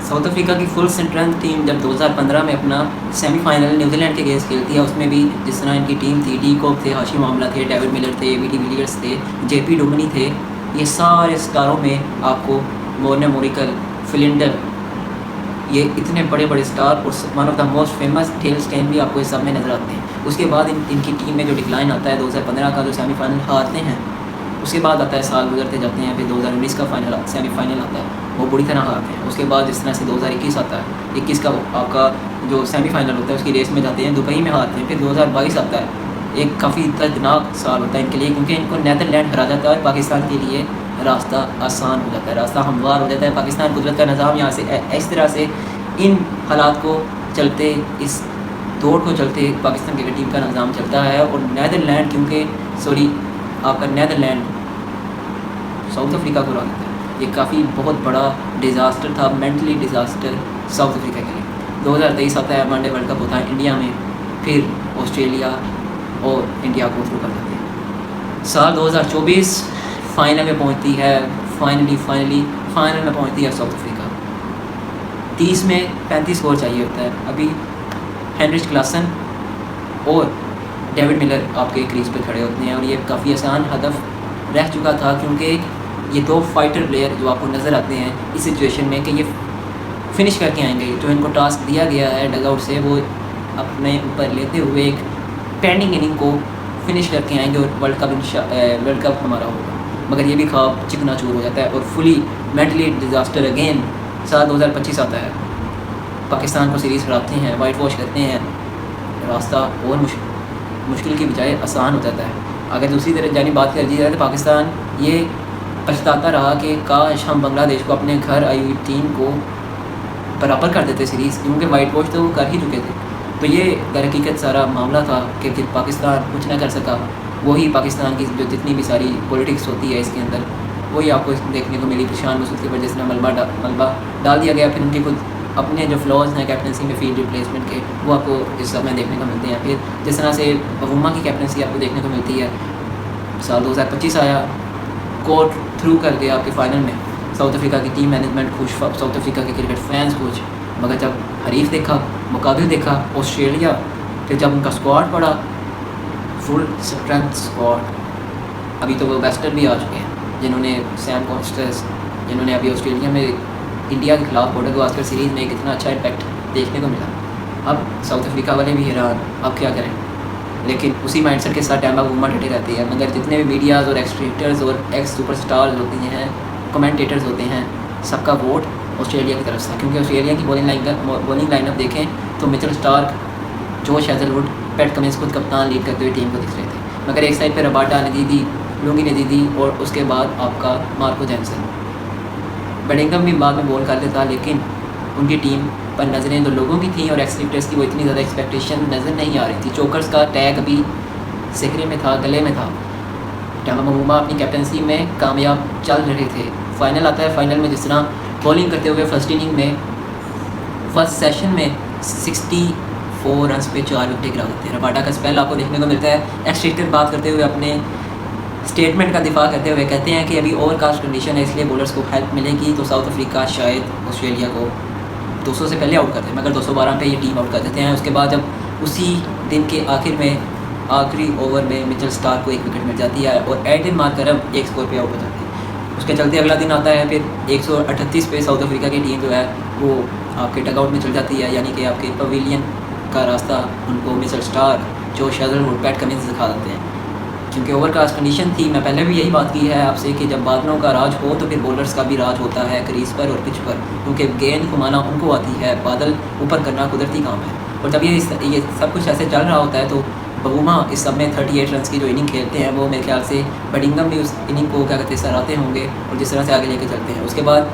South Africa की full strength team जब 2015 में अपना सेमीफाइनल न्यूजीलैंड के अगेंस्ट खेलती है, उसमें भी जिस तरह इनकी टीम थी, डी कॉक थे, हाशिम आमला थे, डेविड मिलर थे, वीटी विलियर्स थे, जेपी डुमनी थे, ये सारे स्टारों में आपको मोर्ने मोरिकल, फिलिंडर, ये इतने बड़े बड़े स्टार और one of the most famous Dale Steyn भी आपको इस सब में नज़र आते हैं। उसके बाद इनकी टीम में जो डिक्लाइन आता है 2015 का, जो सेमीफाइनल हारते हैं, उसके बाद आता है साल गुजरते जाते हैं, फिर 2019 का फाइनल सेमीफाइनल आता है, वो बुरी तरह हारते हैं। उसके बाद जिस तरह से 2021 आता है, 21 का आपका जो सेमीफाइनल होता है उसकी रेस में जाते हैं, दुबई में हारते हैं। फिर 2022 आता है, एक काफ़ी दर्दनाक साल होता है इनके लिए, क्योंकि इनको नीदरलैंड हरा जाता है। पाकिस्तान के लिए रास्ता आसान हो जाता है, रास्ता हमवार हो जाता है। पाकिस्तान कुदरत का निज़ाम यहाँ से इस तरह से इन हालात को चलते, इस दौड़ को चलते पाकिस्तान क्रिकेट टीम का निज़ाम चलता है। और नीदरलैंड आपका नीदरलैंड साउथ अफ्रीका को हरा देता है। ये काफ़ी बहुत बड़ा डिज़ास्टर था, मेंटली डिज़ास्टर साउथ अफ्रीका के लिए। 2023 आता है, वनडे वर्ल्ड कप होता है इंडिया में, फिर ऑस्ट्रेलिया और इंडिया को थ्रू कर देते हैं। साल 2024 फाइनल में पहुंचती है, फाइनल में पहुंचती है साउथ अफ्रीका। 30 में 35 स्कोर चाहिए होता है। अभी हेनरिच क्लासन और डेविड मिलर आपके क्रीज पे खड़े होते हैं, और ये काफ़ी आसान हदफ रह चुका था, क्योंकि ये दो फाइटर प्लेयर जो आपको नज़र आते हैं इस सिचुएशन में कि ये फिनिश करके आएंगे। जो इनको टास्क दिया गया है डगआउट से, वो अपने ऊपर लेते हुए एक पेंडिंग इनिंग को फिनिश करके आएंगे और वर्ल्ड कप हमारा होगा। मगर ये भी ख्वाब चिकनाचूर हो जाता है और फुली मेंटली डिज़ास्टर अगेन। साल 2025 आता है, पाकिस्तान को सीरीज़ हराते हैं, वाइट वॉश करते हैं, रास्ता और मुश्किल की बजाय आसान हो जाता है। अगर दूसरी तरफ जानी बात कर दी जाए तो पाकिस्तान ये पछताता रहा कि काश हम बांग्लादेश को, अपने घर आई हुई टीम को बराबर कर देते सीरीज़, क्योंकि वाइट वॉश तो वो कर ही चुके थे। तो ये दर हकीकत सारा मामला था कि पाकिस्तान कुछ ना कर सका। वही पाकिस्तान की जो जितनी भी सारी पॉलिटिक्स होती है इसके अंदर, वही आपको देखने को मिली। प्रशांत मसूद की वजह से मलबा डाल दिया गया। फिर उनके खुद अपने जो फ्लॉज हैं कैप्टनसी में, फील्ड रिप्लेसमेंट के, वो आपको इस सब में देखने को मिलते हैं। फिर जिस तरह से बवुमा की कैप्टनसी आपको देखने को मिलती है। साल 2025 आया, कोर्ट थ्रू कर दिया आपके फाइनल में। साउथ अफ्रीका की टीम मैनेजमेंट खुश, साउथ अफ्रीका के क्रिकेट फैंस खुश, मगर जब हरीफ देखा, मुकाबिल देखा ऑस्ट्रेलिया, फिर जब उनका स्क्वाड पड़ा, फुल स्ट्रेंथ स्क्वाड। अभी तो वो वेस्टर्न भी आ चुके हैं, जिन्होंने सैम कॉन्स्टेंस, जिन्होंने अभी ऑस्ट्रेलिया में इंडिया के खिलाफ बॉर्डर गावस्कर सीरीज़ में कितना अच्छा इम्पैक्ट देखने को मिला। अब साउथ अफ्रीका वाले भी हैरान, अब क्या करें। लेकिन उसी माइंडसेट के साथ टाइम बूमा डटे रहती है। मगर जितने भी मीडियाज़ और एक्सट्रीटर्स और एक्स सुपरस्टार्स होते हैं, कमेंटेटर्स होते हैं, सबका वोट ऑस्ट्रेलिया की तरफ से, क्योंकि ऑस्ट्रेलिया की बॉलिंग लाइनअप देखें तो Mitchell Starc, Josh Hazlewood, PAT Cummins खुद कप्तान लीड करते हुए टीम को दिख रहे थे। मगर एक साइड पर रबाडा नदीदी, लुंगी नदीदी, और उसके बाद आपका मार्को जैनसन। बेडिंगम भी बाद में बॉल कर लेता, लेकिन उनकी टीम पर नज़रें जो लोगों की थी और एक्सपेक्टर्स की, वो इतनी ज़्यादा एक्सपेक्टेशन नज़र नहीं आ रही थी। चोकर्स का टैग अभी सिखरे में था, गले में था। टाइम बूमा अपनी कैप्टनसी में कामयाब चल रहे थे। फाइनल आता है, फाइनल में जिस तरह बॉलिंग करते हुए फर्स्ट इनिंग में, फर्स्ट सेशन में 64 रन पे 4 विकेट गिरा देते हैं। रबाडा का स्पेल आपको देखने को मिलता है। एक्सट्रीटर बात करते हुए अपने स्टेटमेंट का दिफा करते हुए कहते हैं कि अभी ओवर कास्ट कंडीशन है, इसलिए बॉलर्स को हेल्प मिलेगी तो साउथ अफ्रीका शायद ऑस्ट्रेलिया को 200 से पहले आउट कर दे, मगर 212 पे ये टीम आउट कर देते हैं। उसके बाद जब उसी दिन के आखिर में आखिरी ओवर में मिचेल स्टार्क को 1 विकेट मिल जाती है और एडन मार्करम 1 स्कोर पे आउट हो जाती है। उसके चलते अगला दिन आता है, फिर 138 पे साउथ अफ्रीका की टीम जो है वो आपके डगआउट में चल जाती है, यानी कि आपके पवेलियन का रास्ता उनको Mitchell Starc, Josh Hazlewood, PAT Cummins दिखा देते हैं। क्योंकि ओवरकास्ट कंडीशन थी, मैं पहले भी यही बात की है आपसे कि जब बादलों का राज हो तो फिर बॉलर्स का भी राज होता है क्रीज पर और पिच पर, क्योंकि गेंद घुमाना उनको आती है, बादल ऊपर करना कुदरती काम है। और जब ये सब कुछ ऐसे चल रहा होता है तो बवुमा इस सब में 38 रन की जो इनिंग खेलते हैं, वो मेरे ख्याल से बेडिंगम भी उस इनिंग को क्या कहते हैं सराहते होंगे, और जिस तरह से आगे लेके चलते हैं। उसके बाद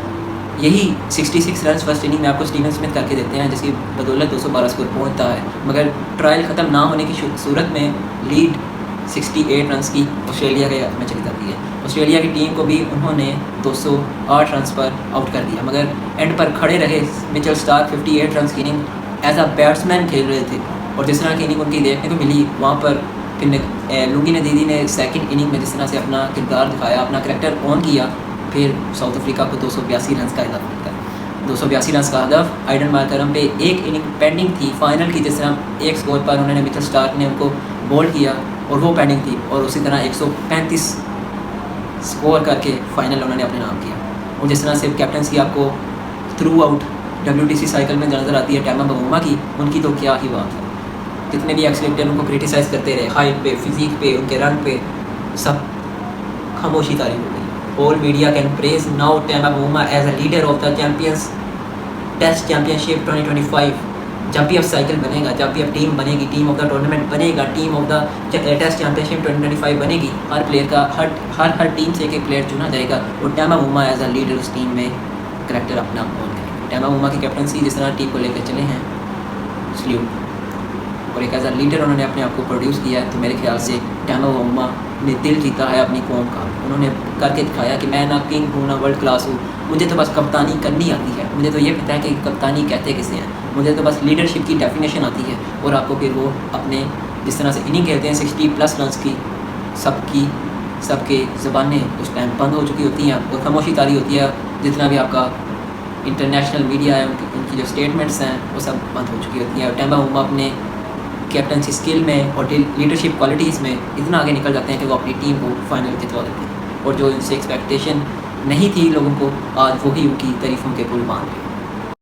यही 66 रन फर्स्ट इनिंग में आपको स्टीवन स्मिथ करके देते हैं, जिसकी बदौलत 212 स्कोर पहुँचता है। मगर ट्रायल ख़त्म ना होने की सूरत में लीड 68 रन की ऑस्ट्रेलिया के हाथ में चली जाती है। ऑस्ट्रेलिया की टीम को भी उन्होंने 208 रन पर आउट कर दिया, मगर एंड पर खड़े रहे। मिचेल स्टार्क 58 रन की इनिंग एज अ बैट्समैन खेल रहे थे, और जिस तरह की इनिंग उनकी देखने को मिली वहाँ पर फिर लुंगी नदीदी ने सेकंड इनिंग में जिस तरह से अपना किरदार दिखाया, अपना करैक्टर ऑन किया, फिर साउथ अफ्रीका को 282 रन का इजाफा मिलता है। 282 रन का हदफ आइडन मार्करम पे एक इनिंग पेंडिंग थी फाइनल की, जिस तरह एक स्कोर पर उन्होंने मिचेल स्टार्क ने उनको बोल्ड किया और वो पेंडिंग थी, और उसी तरह 135 स्कोर करके फाइनल उन्होंने अपने नाम किया। और जिस तरह से कैप्टनसी आपको थ्रू आउट WTC साइकिल में नज़र आती है टेमा बमूमा की, उनकी तो क्या ही बात है। कितने भी एक्सलेक्टर उनको क्रिटिसाइज़ करते रहे, हाइट पे, फिजिक पे, उनके रन पे, सब खामोशी तारीफ हो गई। All media can praise now Temba Bavuma as a leader of the champions test championship 2025। जब भी अब साइकिल बनेगा, जब भी अब टीम बनेगी, टीम ऑफ द टूर्नामेंट बनेगा, team of the test championship 2025 बनेगी, हर प्लेयर का हर टीम से एक प्लेयर चुना जाएगा और टेमा बमूमा एज अ लीडर उस टीम में करैक्टर अपना ऑन करेंगे। टेमा बमूमा की कैप्टनसी जिस तरह टीम को लेकर चले हैं, सल्यूट। और एक एज अ लीडर उन्होंने अपने आप को प्रोड्यूस किया है, तो मेरे ख्याल से टेमा बमूमा ने दिल जीता है अपनी कौम का। उन्होंने करके दिखाया कि मैं ना किंग हूँ ना वर्ल्ड क्लास हूँ, मुझे तो बस कप्तानी करनी आती है, मुझे तो ये पता है कि कप्तानी कहते किसे हैं, मुझे तो बस लीडरशिप की डेफिनेशन आती है। और आपको फिर वो अपने जिस तरह से इनिंग खेलते हैं 60+ रन की, सबके ज़बानें उस टाइम बंद हो चुकी होती हैं और खामोशी तारी होती है। जितना भी आपका इंटरनेशनल मीडिया है, उनकी जो स्टेटमेंट्स हैं वो सब बंद हो चुकी होती हैं। और टेमा बमूमा अपने कैप्टनसी स्किल में और लीडरशिप क्वालिटीज़ में इतना आगे निकल जाते हैं कि वो अपनी टीम को फाइनल जितवा देते हैं। और जो इनसे एक्सपेक्टेशन नहीं थी लोगों को, आज वही उनकी तारीफ़ों के पुल बांध रहे हैं।